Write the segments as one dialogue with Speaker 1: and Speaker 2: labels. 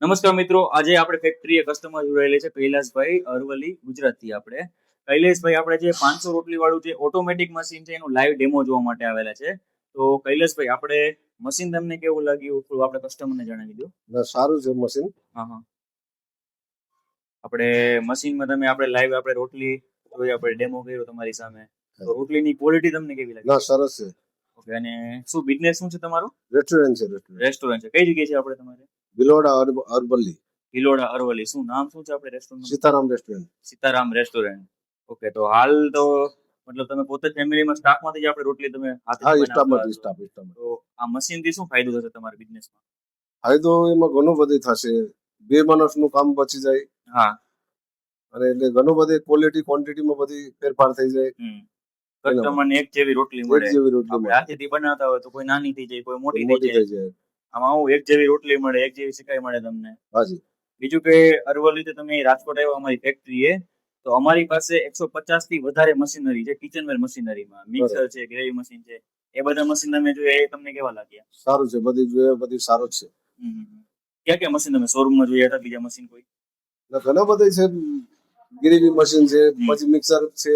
Speaker 1: નમસ્કાર મિત્રો, આજે આપણે ફેક્ટરીએ કસ્ટમર જોડાયેલી છે કૈલાસભાઈ અરવલ્લી ગુજરાતથી. આપણે કૈલાસભાઈ આપણે જે 500 રોટલી વાળું જે ઓટોમેટિક મશીન છે એનું લાઈવ ડેમો જોવા માટે આવેલા છે. તો કૈલાસભાઈ, આપણે મશીન તમને કેવું લાગ્યું થોડું આપણે કસ્ટમરને જણાવી દો.
Speaker 2: સારું છે મશીન.
Speaker 1: હા, આપણે મશીનમાં તમે આપણે લાઈવ આપણે રોટલી જોઈ, આપણે ડેમો કર્યો તમારી સામે. તો રોટલીની ક્વોલિટી તમને કેવી લાગી?
Speaker 2: સરસ છે.
Speaker 1: ઓકે, અને શું બિઝનેસ શું છે તમારો?
Speaker 2: રેસ્ટોરન્ટ છે.
Speaker 1: રેસ્ટોરન્ટ છે. કઈ જગ્યાએ છે આપણે તમારે?
Speaker 2: ભિલોડા અરવલ્લી.
Speaker 1: ભિલોડા અરવલ્લી. શું નામ શું છે આપણે restaurant?
Speaker 2: Sitaram restaurant.
Speaker 1: Sitaram restaurant. Okay, તો હાલ તો મતલબ તમે પોતે ફેમિલીમાં સ્ટાફમાંથી જ આપણે રોટલી તમે
Speaker 2: સ્ટાફ.
Speaker 1: તો આ મશીનથી શું ફાયદો થશે તમારા બિઝનેસમાં?
Speaker 2: ફાયદો એમાં ઘણું બધું થશે. 2 માણસનું કામ બચી જાય.
Speaker 1: હા,
Speaker 2: અને એટલે ઘણું બધું ક્વોલિટી ક્વોન્ટિટીમાં બધી ફેરફાર થઈ જાય.
Speaker 1: કસ્ટમરને એક જેવી રોટલી મળે.
Speaker 2: એક જેવી રોટલી મળે.
Speaker 1: હાથેથી બનાવતા હોય તો કોઈ નાની થઈ જાય, કોઈ મોટી થઈ જાય. આમાં આવું એક જેવી રોટલી મળે, એક જેવી સિકાઈ મળે તમને.
Speaker 2: હાજી.
Speaker 1: બીજું કે અરવલ્લી તમે રાજકોટ આવ્યા અમારી ફેક્ટરીએ, તો અમારી પાસે 150 થી વધારે મશીનરી છે કિચનવેર મશીનરીમાં. મિક્સર છે, ગ્રેવી મશીન છે, એ બધા મશીન તમે જોયા, એ તમને કેવા લાગ્યા?
Speaker 2: સારું છે, બધી સારું જ છે.
Speaker 1: ક્યાં ક્યાં મશીન તમે શોરૂમમાં જોયા હતા? બીજા મશીન કોઈ?
Speaker 2: ઘણા બધા છે. ગ્રેવી મશીન છે, પછી મિક્સર છે,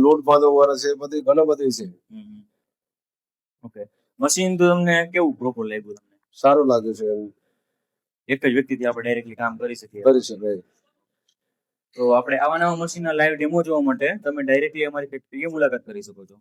Speaker 2: લોટ બાંધવા વાળા છે, બધી ઘણા બધી છે.
Speaker 1: ઓકે, મશીન તો તમને કેવું પ્રોપર લાગ્યું? તમને
Speaker 2: સારું લાગ્યું છે.
Speaker 1: એક જ વ્યક્તિથી આપણે ડાયરેક્ટલી કામ કરી શકીએ. તો આપણે આવા નવા મશીનના લાઈવ ડેમો જોવા માટે તમે ડાયરેક્ટલી અમારી ફેક્ટરીએ મુલાકાત કરી શકો છો.